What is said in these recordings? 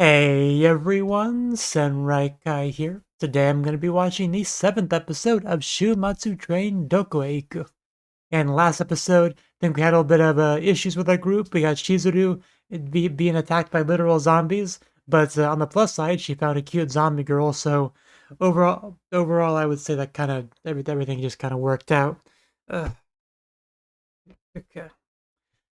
Hey everyone, Senrai Kai here. Today I'm going to be watching the 7th episode of Shuumatsu Train Doko. And last episode, I think we had a little bit of issues with our group. We got Chizuru being attacked by literal zombies, but on the plus side, she found a cute zombie girl. So overall, I would say that kind of everything just kind of worked out. Uh, okay.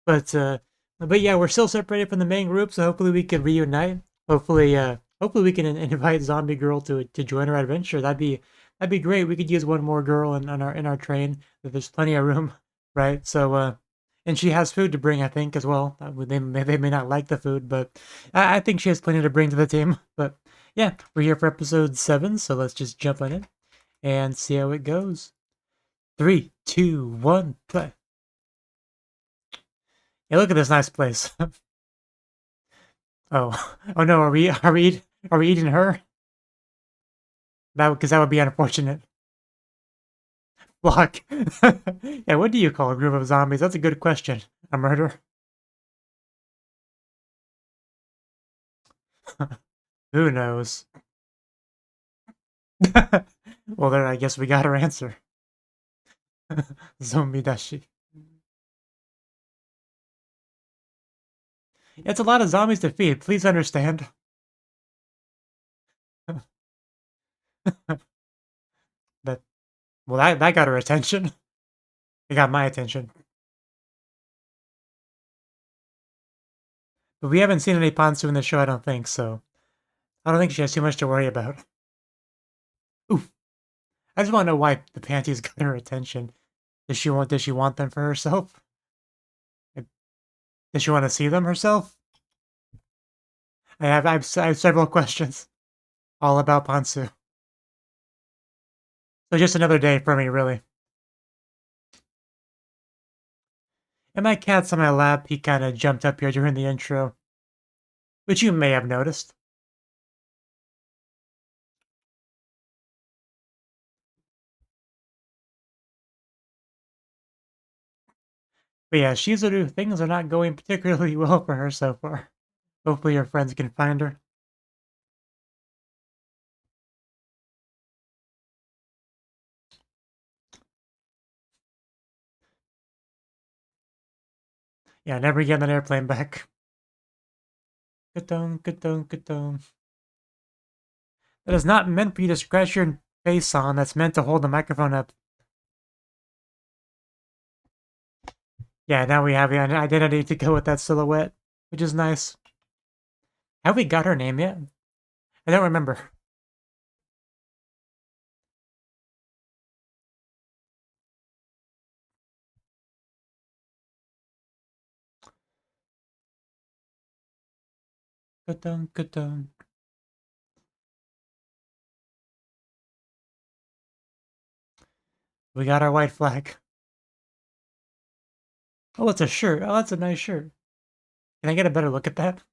But uh, but yeah, we're still separated from the main group, so hopefully we can reunite. Hopefully we can invite Zombie Girl to join our adventure. That'd be great. We could use one more girl in our train. There's plenty of room, right? And she has food to bring, I think, as well. They may not like the food, but I think she has plenty to bring to the team. But yeah, we're here for episode 7, so let's just jump on it and see how it goes. 3, 2, 1, play. Hey, look at this nice place. Oh, oh no, are we eating her? Because that would be unfortunate. Block. Yeah, what do you call a group of zombies? That's a good question. A murder? Who knows? Well, then I guess we got our answer. Zombie dashi. It's a lot of zombies to feed. Please understand. that that got her attention. It got my attention. But we haven't seen any Ponsu in the show, I don't think, so I don't think she has too much to worry about. Oof. I just want to know why the panties got her attention. Does she want them for herself? Does she want to see them herself? I have several questions all about Ponsu. So just another day for me, really. And my cat's on my lap. He kind of jumped up here during the intro, which you may have noticed. But yeah, Shizuru, things are not going particularly well for her so far. Hopefully her friends can find her. Yeah, never get an airplane back. Ka-dum, ka-dum, ka-dum. That is not meant for you to scratch your face on. That's meant to hold the microphone up. Yeah, now we have the identity to go with that silhouette, which is nice. Have we got her name yet? I don't remember. Ka-dum, ka-dum. We got our white flag. Oh, it's a shirt. Oh, that's a nice shirt. Can I get a better look at that?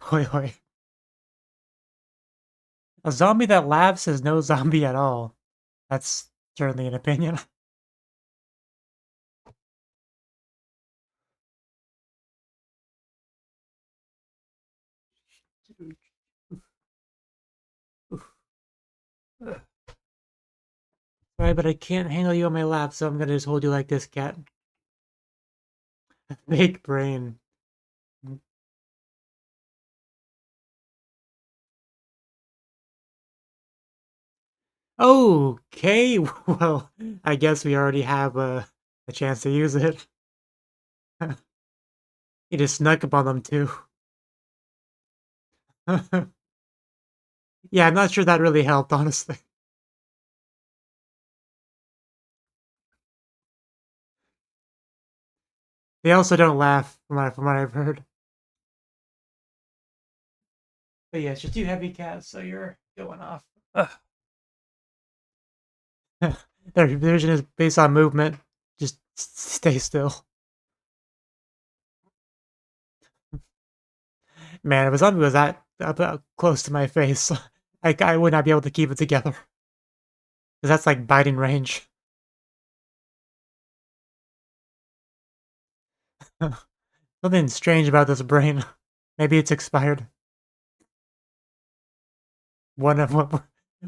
Hoi hoi. A zombie that laughs is no zombie at all. That's certainly an opinion. Sorry, but I can't handle you on my lap, so I'm gonna just hold you like this, cat. Fake brain. Okay, well, I guess we already have a chance to use it. He just snuck up on them too. Yeah, I'm not sure that really helped, honestly. They also don't laugh, from what I've heard. But yeah, it's just too heavy, cat, so you're going off. Their vision is based on movement. Just stay still. Man, if a zombie was that up close to my face, I would not be able to keep it together. Because that's like biting range. Something strange about this brain. Maybe it's expired. One of what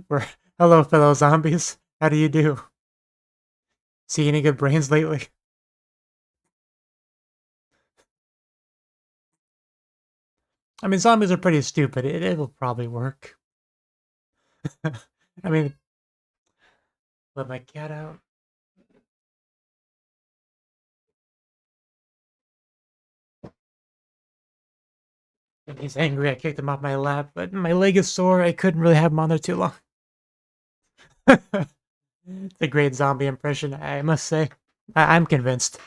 we're hello fellow zombies. How do you do? See any good brains lately? I mean, zombies are pretty stupid. It'll probably work. I mean, let my cat out. And he's angry. I kicked him off my lap, but my leg is sore. I couldn't really have him on there too long. It's a great zombie impression, I must say. I'm convinced.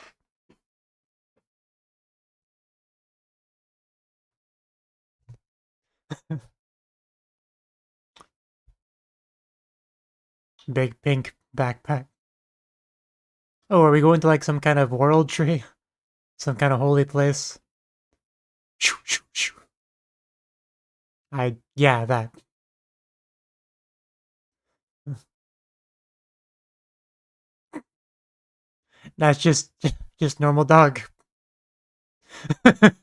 Big pink backpack. Oh, are we going to like some kind of world tree? Some kind of holy place? Shoo, shoo, shoo. Yeah, that. That's just normal dog. Can't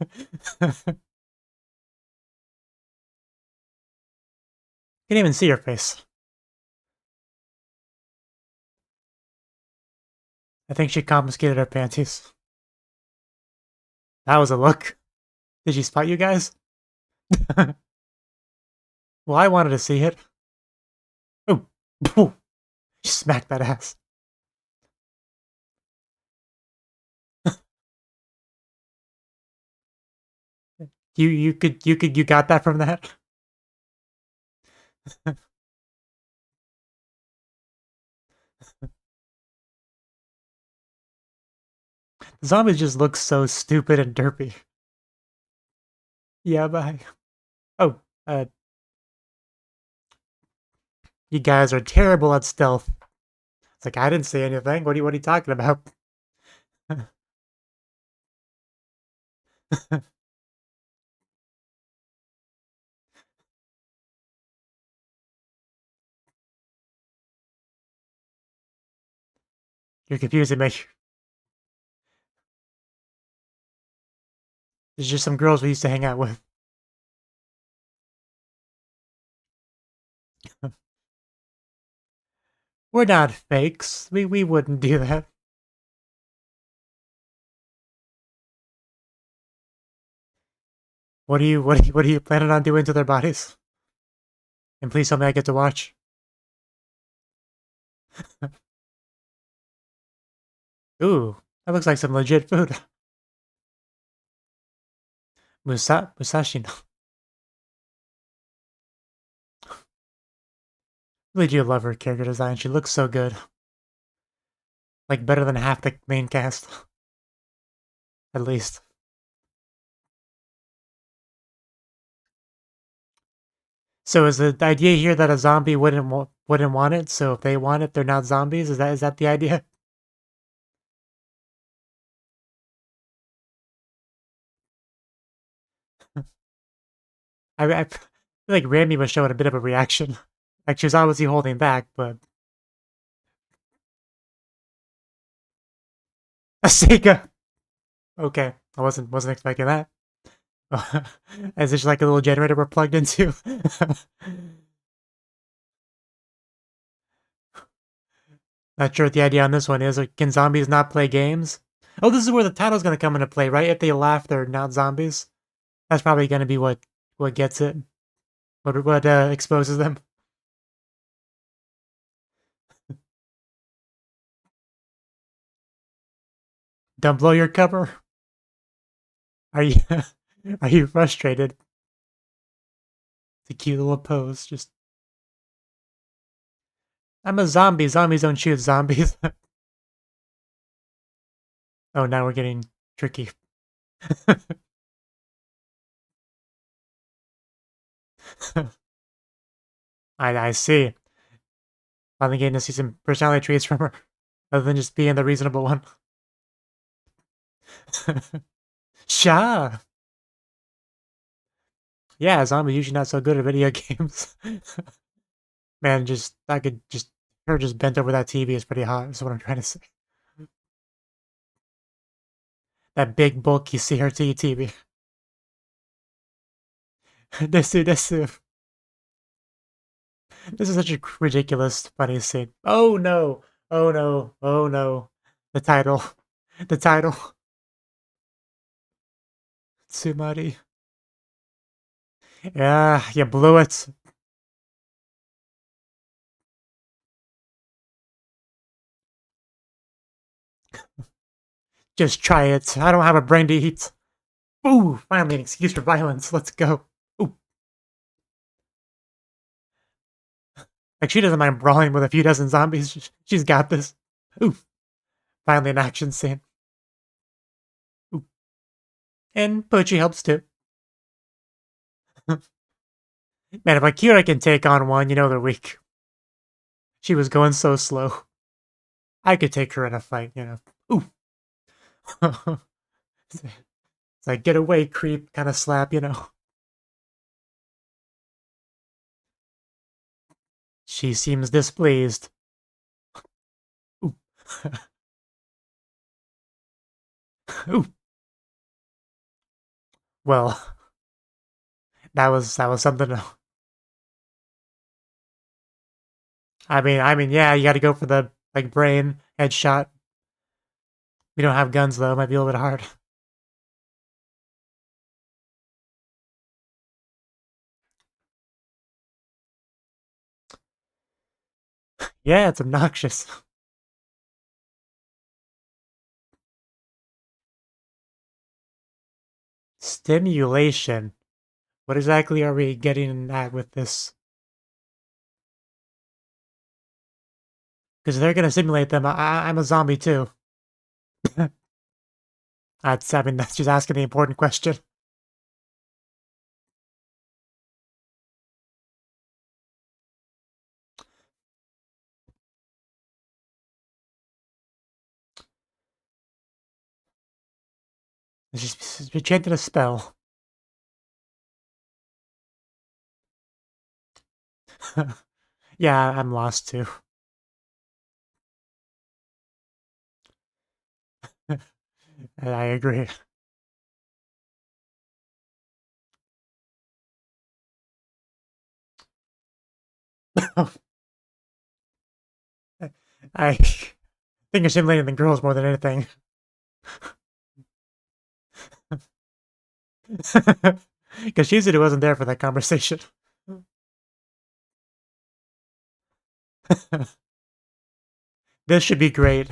even see your face. I think she confiscated our panties. That was a look. Did she spot you guys? Well, I wanted to see it. Oh, she smacked that ass. You got that from that? The zombies just look so stupid and derpy. Yeah, bye. Oh, you guys are terrible at stealth. It's like I didn't say anything. What are you talking about? You're confusing me. There's just some girls we used to hang out with. We're not fakes. We wouldn't do that. What are you planning on doing to their bodies? And please tell me I get to watch. Ooh, that looks like some legit food. Musashi. No. Really do love her character design. She looks so good. Like better than half the main cast, at least. So is the idea here that a zombie wouldn't want it? So if they want it, they're not zombies. Is that the idea? I feel like Rami was showing a bit of a reaction. Like she was obviously holding back, but a Sega. Okay, I wasn't expecting that. Is this like a little generator we're plugged into? Not sure what the idea on this one is. Like, can zombies not play games? Oh, this is where the title's gonna come into play, right? If they laugh, they're not zombies. That's probably gonna be what gets it. What exposes them. Don't blow your cover. Are you are you frustrated? It's a cute little pose. Just I'm a zombie. Zombies don't shoot zombies. Oh, now we're getting tricky. I see. Finally getting to see some personality traits from her, other than just being the reasonable one. Sha. Yeah, zombie usually not so good at video games. Man, just I could just her just bent over that TV is pretty hot. Is what I'm trying to say. That big bulky CRT TV. Desu. This is such a ridiculous, funny scene. Oh no! Oh no! Oh no! The title. The title. Tsumari. Yeah, you blew it. Just try it. I don't have a brain to eat. Ooh, finally an excuse for violence. Let's go. Ooh. Like, she doesn't mind brawling with a few dozen zombies. She's got this. Ooh, finally an action scene. Ooh. And Pochi helps too. Man, if Akira can take on one, you know they're weak. She was going so slow. I could take her in a fight, you know. Ooh. It's like, get away, creep, kind of slap, you know. She seems displeased. Ooh. Ooh. Well, that was something to, yeah, you got to go for the like brain headshot. We don't have guns though; might be a little bit hard. Yeah, it's obnoxious. Stimulation. What exactly are we getting at with this? Because they're gonna simulate them. I'm a zombie too. That's she's asking the important question. She's chanting a spell. Yeah, I'm lost too. I agree. I think you're simulating the girls more than anything. Because Shizuru wasn't there for that conversation. This should be great.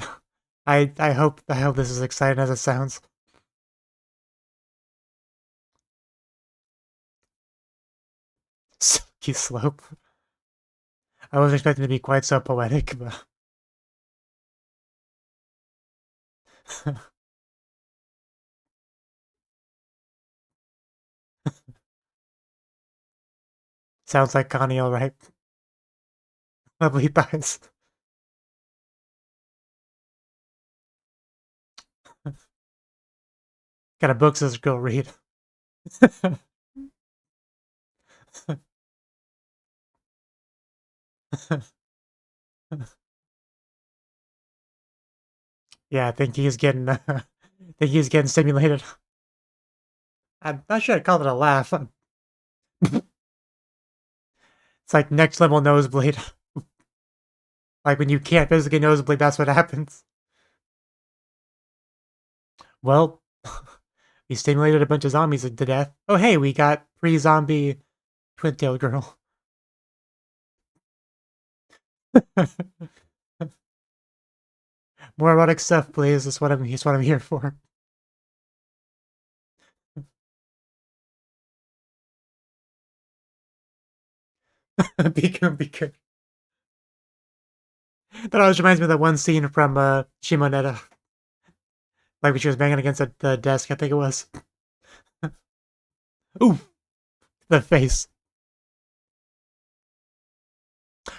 I hope this is as exciting as it sounds. Silky slope. I wasn't expecting to be quite so poetic, but sounds like Connie alright. Lovely thighs. Kind of books this girl read. Yeah, I think he's getting stimulated. I'm not sure I'd call it a laugh. It's like next level nosebleed. Like when you can't physically nosebleed, that's what happens. Well, we stimulated a bunch of zombies to death. Oh hey, we got pre-zombie twin-tailed girl. More erotic stuff, please. That's what I'm here for. Be good, be good. That always reminds me of that one scene from Shimonetta. Like when she was banging against the desk, I think it was. Ooh, the face.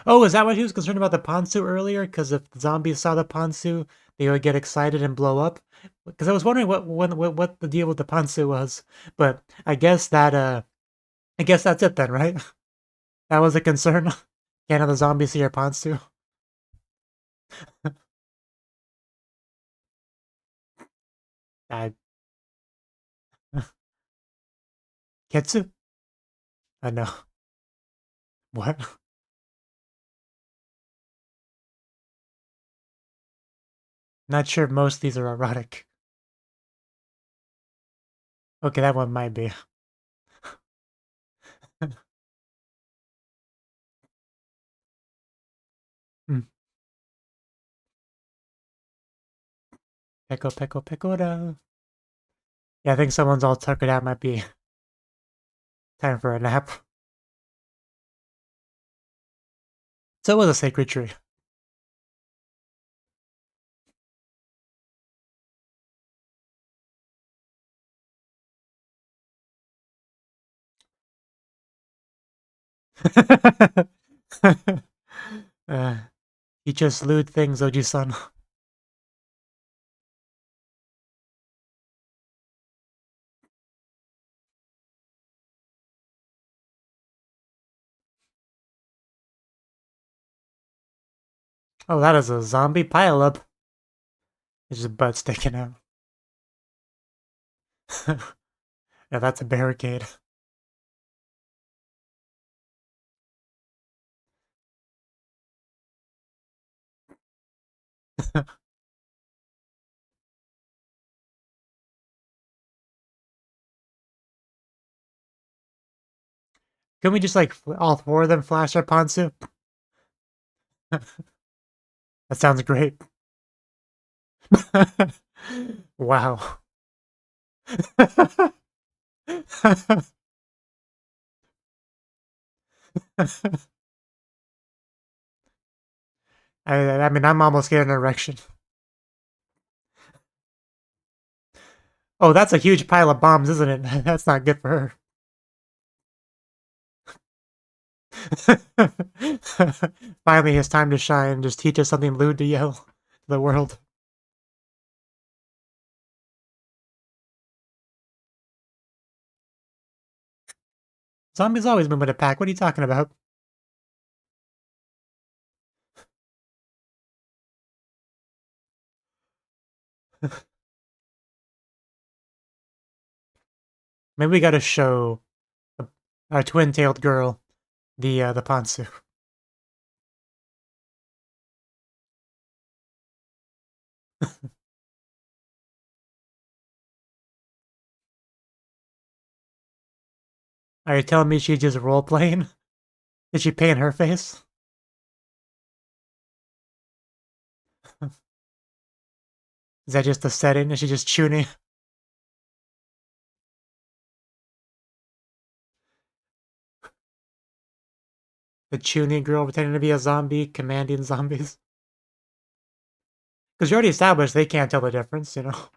Oh, is that why she was concerned about the Ponsu earlier? Because if the zombies saw the Ponsu, they would get excited and blow up. Because I was wondering what the deal with the Ponsu was. But I guess that's it then, right? That was a concern. Can't have the zombies see your Ponsu. I Ketsu? I know. What? Not sure if most of these are erotic. Okay, that one might be. Hmm. Peko peko pekora. Yeah, I think someone's all tuckered out. Might be time for a nap. So it was a sacred tree. uh, he just lewd things, Oji-san. Oh, that is a zombie pileup. His butt sticking out. Yeah, that's a barricade. Can we just like all four of them flash our Ponsu? That sounds great. Wow. I mean, I'm almost getting an erection. Oh, that's a huge pile of bombs, isn't it? That's not good for her. Finally, his time to shine. Just teach us something lewd to yell to the world. Zombies always move in a pack. What are you talking about? Maybe we gotta show our twin-tailed girl the Ponsu. Are you telling me she's just role playing? Did she paint her face? Is that just the setting? Is she just tuning the tuning girl pretending to be a zombie, commanding zombies? Because you already established they can't tell the difference, you know?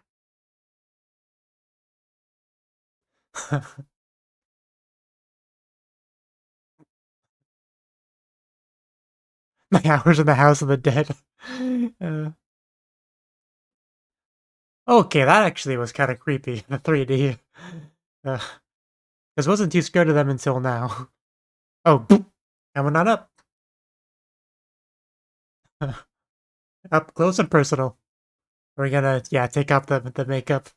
My hours in the House of the Dead. Uh, okay, that actually was kind of creepy, the 3D. Because wasn't too scared of them until now. Oh, boop. And we're not up. Up close and personal. We're gonna, yeah, take off the makeup.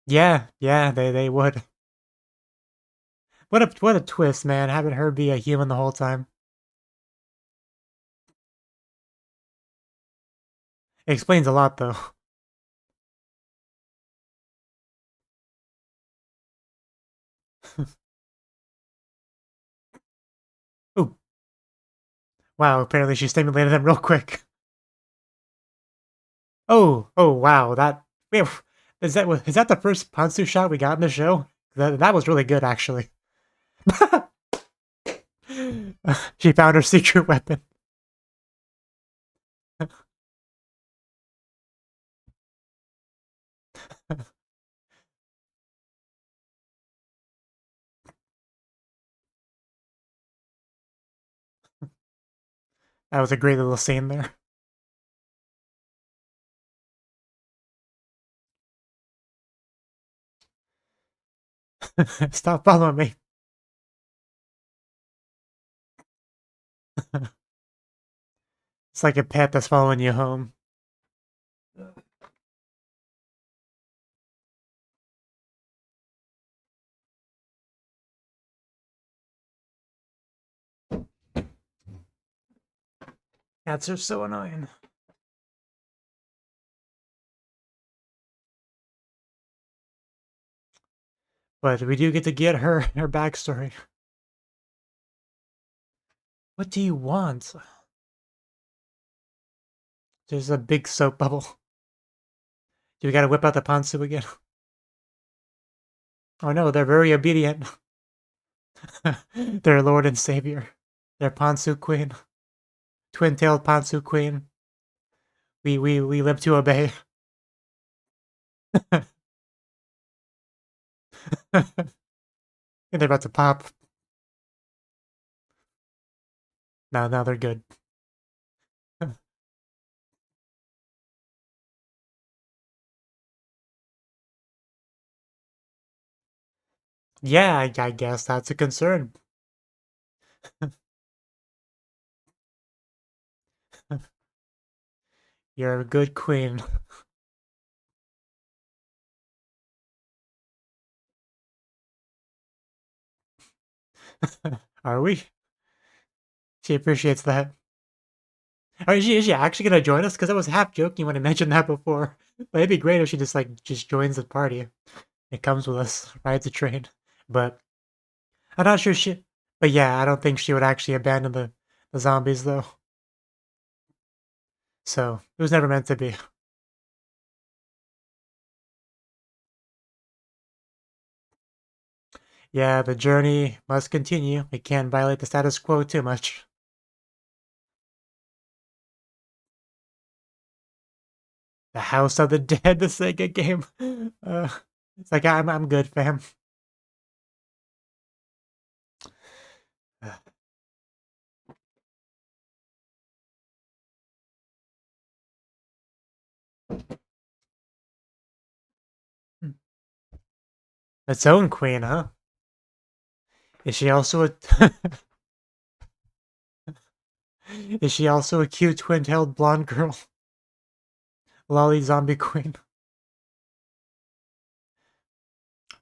Yeah, yeah, they would. What a twist, man, having her be a human the whole time. It explains a lot, though. Ooh, wow, apparently she stimulated them real quick. Oh, wow, wait, is that the first Pansu shot we got in the show? That was really good, actually. She found her secret weapon. That was a great little scene there. Stop following me. It's like a pet that's following you home. Cats are so annoying. But we do get to get her backstory. What do you want? There's a big soap bubble. Do we gotta whip out the Pansu again? Oh no, they're very obedient. Their lord and savior. Their Pansu queen. Twin-tailed Pansu queen. We live to obey. And they're about to pop. Now they're good. Yeah, I guess that's a concern. You're a good queen. Are we? She appreciates that. Is she actually gonna join us? Because I was half joking when I mentioned that before. But it'd be great if she just joins the party. It comes with us, rides the train. But I'm not sure she. But yeah, I don't think she would actually abandon the zombies though. So it was never meant to be. Yeah, the journey must continue. We can't violate the status quo too much. The House of the Dead, the Sega game. Uh, it's like I'm good, fam. Its own queen, huh? Is she also a is she also a cute twin-tailed blonde girl? Lolly zombie queen.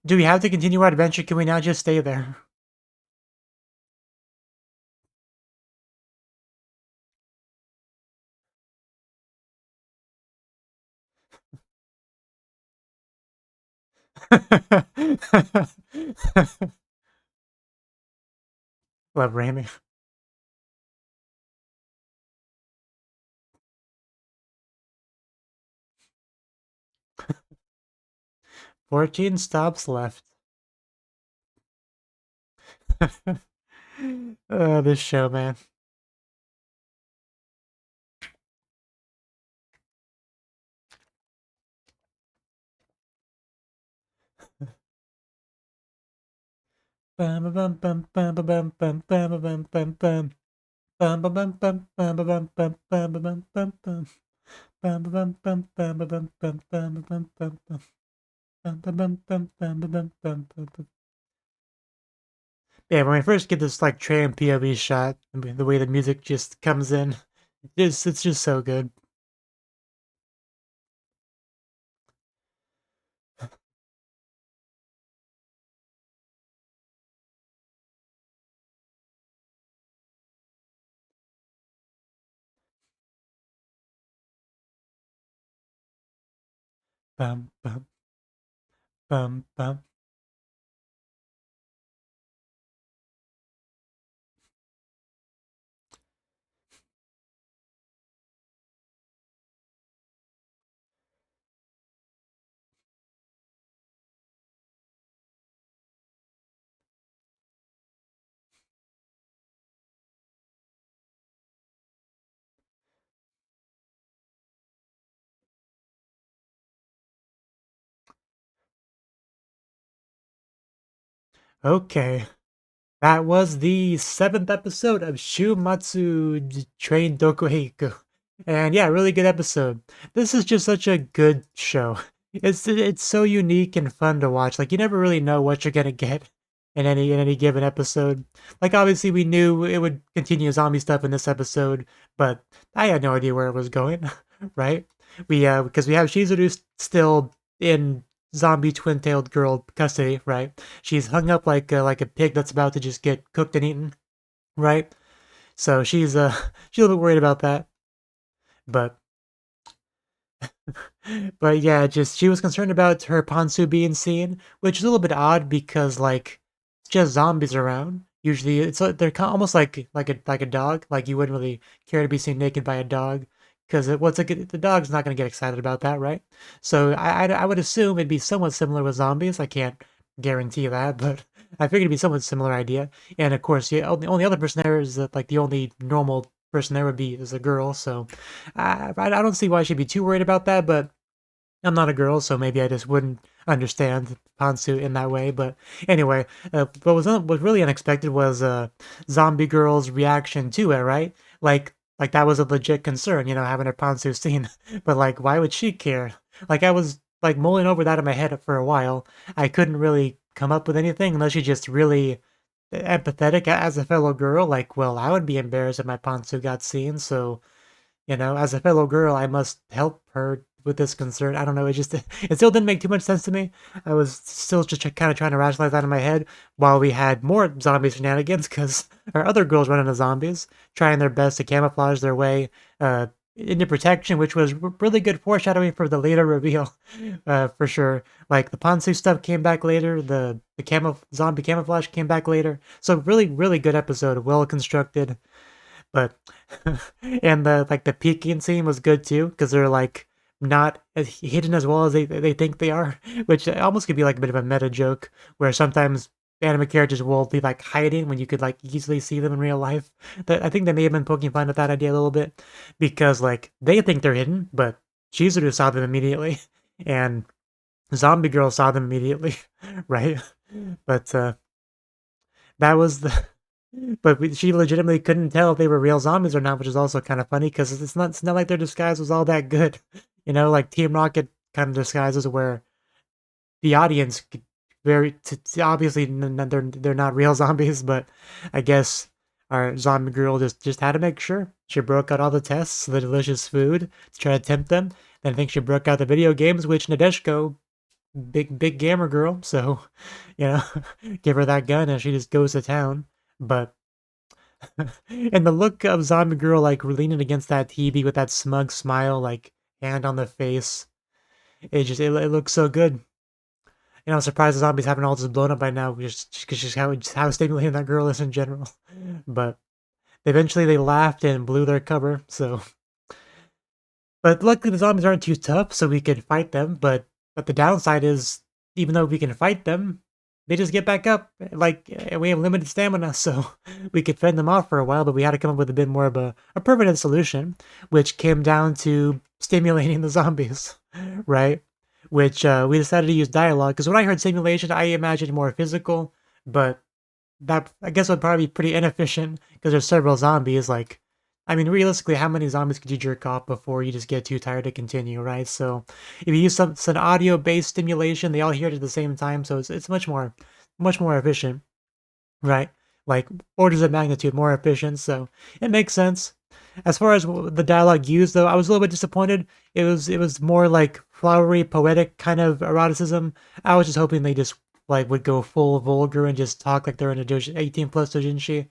Do we have to continue our adventure? Can we now just stay there? Love Ramy. 14 stops left. This show, man. Bum bum bum bum bum bum bum bum bum bum. Bum bum bum bum bum bum bum bum bum bum bum. Bum bum bum bum bum bum bum bum bum bum. Bum bum bum bum bum bum bum bum. Yeah, when we first get this like train POV shot, the way the music just comes in, it's just so good. Bum bum bum bum. Okay. That was the 7th episode of Shuumatsu Train Doko. And yeah, really good episode. This is just such a good show. It's so unique and fun to watch. Like you never really know what you're gonna get in any given episode. Like obviously we knew it would continue zombie stuff in this episode, but I had no idea where it was going, right? We because we have Shizuru still in zombie twin-tailed girl custody, right? She's hung up like a pig that's about to just get cooked and eaten, right? So she's she's a little bit worried about that. But but yeah, just she was concerned about her Ponsu being seen, which is a little bit odd because like it's just zombies around. Usually, it's they're almost like a dog. Like you wouldn't really care to be seen naked by a dog because what's the dog's not going to get excited about that, right? So I would assume it'd be somewhat similar with zombies. I can't guarantee that, but I figured it'd be somewhat similar idea. And of course, yeah, the only other person there is like the only normal person there would be is a girl. So I don't see why she'd be too worried about that, but I'm not a girl, so maybe I just wouldn't understand Pantsu in that way. But anyway, what really unexpected was Zombie Girl's reaction to it, right? Like that was a legit concern, having her Pantsu seen. But like, why would she care? Like I was like mulling over that in my head for a while. I couldn't really come up with anything unless she just really empathetic as a fellow girl. Like, well, I would be embarrassed if my Pantsu got seen, so as a fellow girl, I must help her with this concern. I don't know. It still didn't make too much sense to me. I was still just kind of trying to rationalize that in my head while we had more zombie shenanigans because our other girls run into zombies, trying their best to camouflage their way into protection, which was really good foreshadowing for the later reveal, for sure. Like the Ponsu stuff came back later, the zombie camouflage came back later. So really, really good episode, well constructed. But and the peeking scene was good too because they're like not as hidden as well as they think they are, which almost could be like a bit of a meta joke where sometimes anime characters will be like hiding when you could like easily see them in real life. That I think they may have been poking fun at that idea a little bit because like they think they're hidden, but Chizuru saw them immediately, and Zombie Girl saw them immediately, right? But that was the but she legitimately couldn't tell if they were real zombies or not, which is also kind of funny because it's not like their disguise was all that good. Like Team Rocket kind of disguises where the audience obviously they're not real zombies, but I guess our zombie girl just had to make sure she broke out all the tests, the delicious food to try to tempt them. Then I think she broke out the video games, which Nadeshko, big gamer girl, so you know, give her that gun and she just goes to town. But and the look of Zombie Girl like leaning against that TV with that smug smile, like hand on the face, it looks so good. I'm surprised the zombies haven't all just blown up by now, just because how stimulating that girl is in general. But eventually they laughed and blew their cover. So, but luckily the zombies aren't too tough, so we could fight them. But the downside is, even though we can fight them, they just get back up. Like we have limited stamina, so we could fend them off for a while. But we had to come up with a bit more of a permanent solution, which came down to stimulating the zombies, right? Which we decided to use dialogue because when I heard simulation, I imagined more physical, but that I guess would probably be pretty inefficient because there's several zombies. Like, I mean, realistically, how many zombies could you jerk off before you just get too tired to continue, right? So, if you use some audio-based stimulation, they all hear it at the same time, so it's much more efficient, right? Like orders of magnitude more efficient. So it makes sense. As far as the dialogue used, though, I was a little bit disappointed. It was more like flowery, poetic kind of eroticism. I was just hoping they just like would go full vulgar and just talk like they're in a 18 plus doujinshi.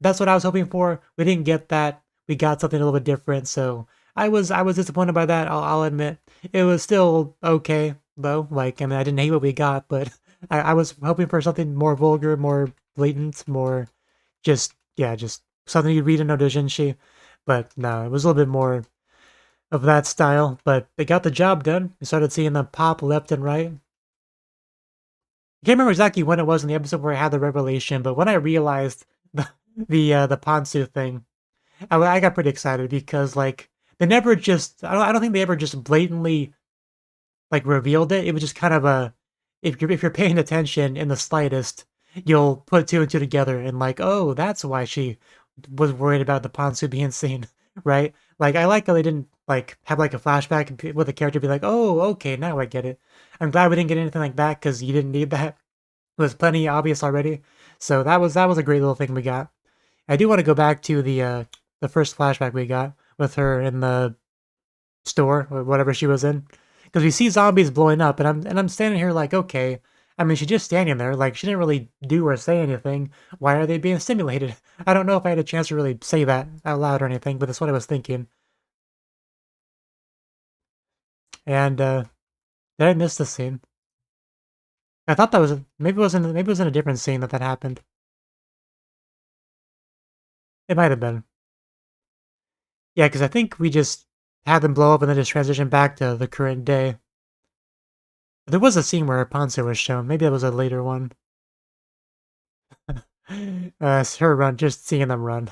That's what I was hoping for. We didn't get that. We got something a little bit different. So I was disappointed by that. I'll admit it was still okay though. Like I mean, I didn't hate what we got, but I was hoping for something more vulgar, more blatant, more just something you read in no doujinshi. But no, it was a little bit more of that style. But they got the job done. We started seeing them pop left and right. I can't remember exactly when it was in the episode where I had the revelation, but when I realized the Ponsu thing, I got pretty excited because like they never just I don't think they ever just blatantly like revealed it. It was just kind of a if you're paying attention in the slightest, you'll put two and two together and like, oh, that's why she was worried about the Ponsu being seen, right? Like I like how they didn't like have like a flashback with the character be like, oh, okay, now I get it. I'm glad we didn't get anything like that because you didn't need that. It was plenty obvious already. So that was a great little thing we got. I do want to go back to the first flashback we got with her in the store or whatever she was in, because we see zombies blowing up, and I'm standing here like, okay, I mean, she's just standing there, like she didn't really do or say anything. Why are they being stimulated? I don't know if I had a chance to really say that out loud or anything, but that's what I was thinking. And did I miss the scene? I thought that was maybe it was in a different scene that happened. It might have been. Yeah, because I think we just had them blow up and then just transition back to the current day. There was a scene where Rapunzel was shown. Maybe that was a later one. It's her run, just seeing them run.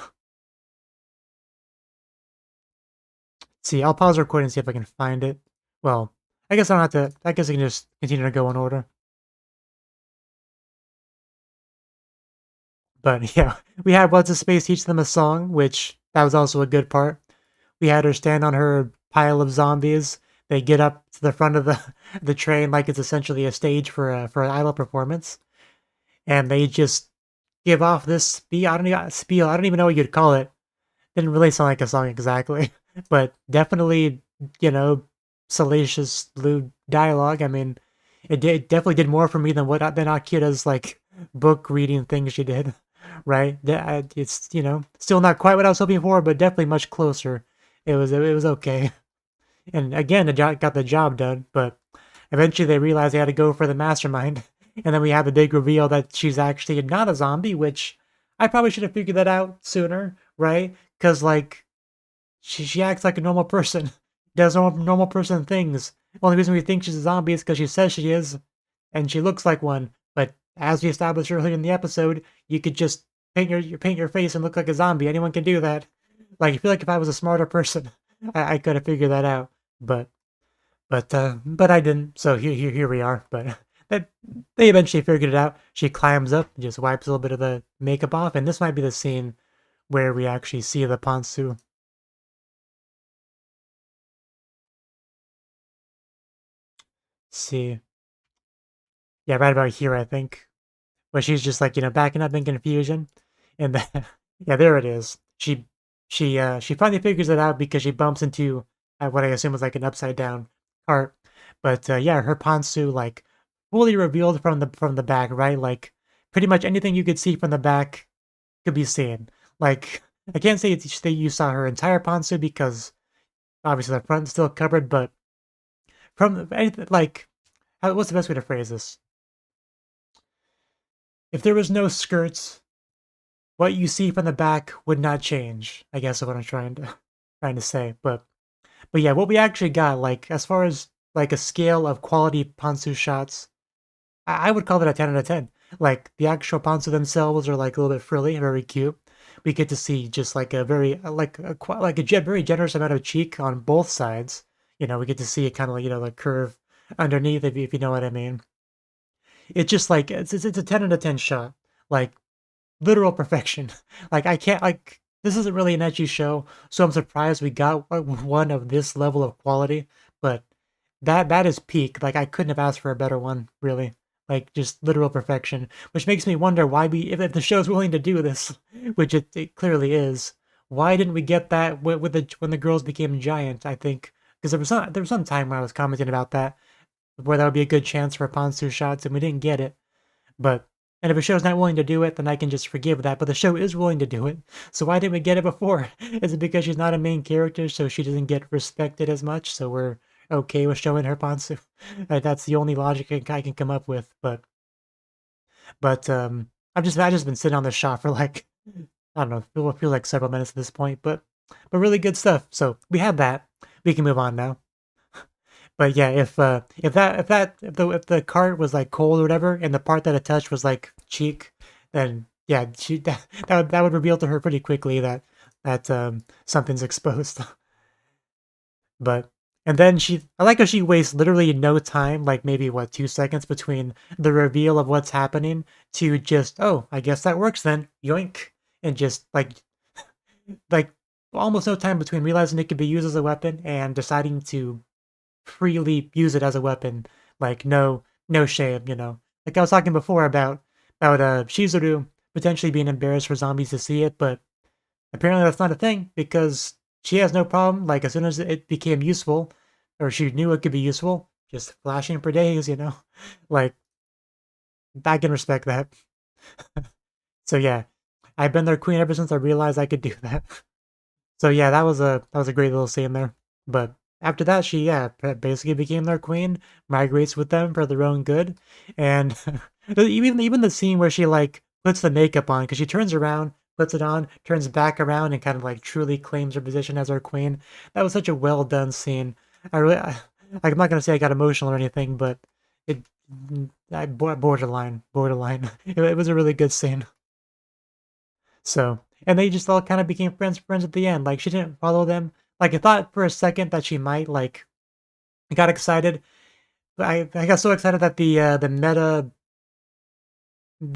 See, I'll pause the recording and see if I can find it. Well, I guess I don't have to. I guess I can just continue to go in order. But yeah, we had What's His Space teach them a song, which that was also a good part. We had her stand on her pile of zombies. They get up to the front of the the train like it's essentially a stage for an idol performance, and they just give off this spiel. I don't even know what you'd call it. Didn't really sound like a song exactly, but definitely, you know, salacious, lewd dialogue. I mean, it definitely did more for me than what than Akira's like book reading thing she did, right? It's still not quite what I was hoping for, but definitely much closer. It was okay, and again, got the job done. But eventually, they realized they had to go for the mastermind, and then we had the big reveal that she's actually not a zombie, which I probably should have figured that out sooner, right? Because like she acts like a normal person, does normal person things. Only reason we think she's a zombie is because she says she is, and she looks like one. But as we established earlier in the episode, you could just paint your face and look like a zombie. Anyone can do that. Like I feel like if I was a smarter person, I could have figured that out. But but I didn't. So here we are. But that they eventually figured it out. She climbs up, and just wipes a little bit of the makeup off, and this might be the scene where we actually see the Pantsu. See, yeah, right about here, I think, where she's just like backing up in confusion, and then, yeah, there it is. She finally figures it out because she bumps into what I assume was like an upside down cart, but yeah, her Pantsu like fully revealed from the back, right? Like pretty much anything you could see from the back could be seen. Like I can't say that you saw her entire Pantsu because obviously the front's still covered, but from anything like what's the best way to phrase this? If there was no skirts, what you see from the back would not change. I guess is what I'm trying to say. But yeah, what we actually got, like as far as like a scale of quality Pantsu shots, I would call it a 10 out of 10. Like the actual Pantsu themselves are like a little bit frilly, very cute. We get to see just like a very very generous amount of cheek on both sides. We get to see it kind of like the curve underneath, if you know what I mean. It's just like it's a 10 out of 10 shot. Like literal perfection. Like I can't like this isn't really an edgy show, so I'm surprised we got one of this level of quality. But that is peak. Like I couldn't have asked for a better one, really. Like just literal perfection, which makes me wonder why if the show's willing to do this, which it clearly is. Why didn't we get that with the when the girls became giant? I think because there was some time where I was commenting about that, where that would be a good chance for Ponsu shots, and we didn't get it. But and if a show's not willing to do it, then I can just forgive that. But the show is willing to do it. So why didn't we get it before? Is it because she's not a main character, so she doesn't get respected as much? So we're okay with showing her Ponsu. That's the only logic I can come up with. But I've just been sitting on this shot for like I don't know, feel like several minutes at this point. But really good stuff. So we have that. We can move on now. But yeah, if the cart was like cold or whatever, and the part that it touched was like cheek, then yeah, that would reveal to her pretty quickly that something's exposed. But and then I like how she wastes literally no time, like maybe what 2 seconds between the reveal of what's happening to just I guess that works then, yoink, and just like almost no time between realizing it could be used as a weapon and deciding to freely use it as a weapon. Like no shame. Like I was talking before about Shizuru potentially being embarrassed for zombies to see it, but apparently that's not a thing because she has no problem. Like as soon as it became useful, or she knew it could be useful, just flashing for days. Like I can respect that. So yeah, I've been their queen ever since I realized I could do that. So yeah, that was a great little scene there. But after that, she basically became their queen, migrates with them for their own good, and even the scene where she like puts the makeup on because she turns around, puts it on, turns back around, and kind of like truly claims her position as our queen. That was such a well done scene. I'm not gonna say I got emotional or anything, but it borderline. It was a really good scene. So, and they just all kind of became friends at the end. Like she didn't follow them. Like I thought for a second that she might. Like I got excited. But I got so excited that the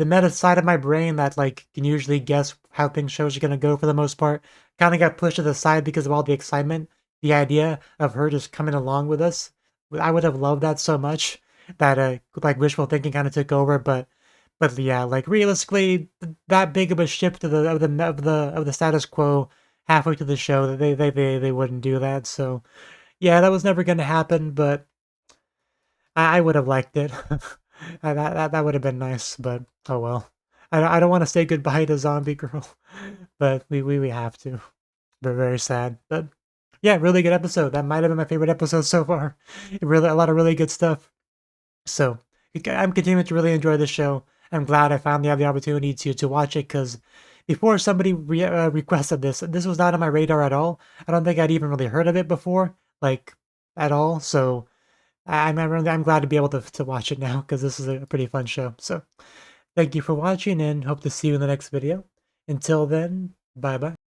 meta side of my brain that like can usually guess how things shows are gonna go for the most part kind of got pushed to the side because of all the excitement. The idea of her just coming along with us, I would have loved that so much that like wishful thinking kind of took over. But yeah, like realistically, that big of a shift of the status quo halfway through the show that they wouldn't do that. So yeah, that was never gonna happen. But I would have liked it. That would have been nice, but oh well. I don't want to say goodbye to Zombie Girl, but we have to. They're very sad. But yeah, really good episode. That might have been my favorite episode so far. Really, a lot of really good stuff. So I'm continuing to really enjoy the show. I'm glad I finally have the opportunity to watch it because before somebody requested this was not on my radar at all. I don't think I'd even really heard of it before, like at all. So I'm glad to be able to watch it now because this is a pretty fun show. So thank you for watching and hope to see you in the next video. Until then, bye bye.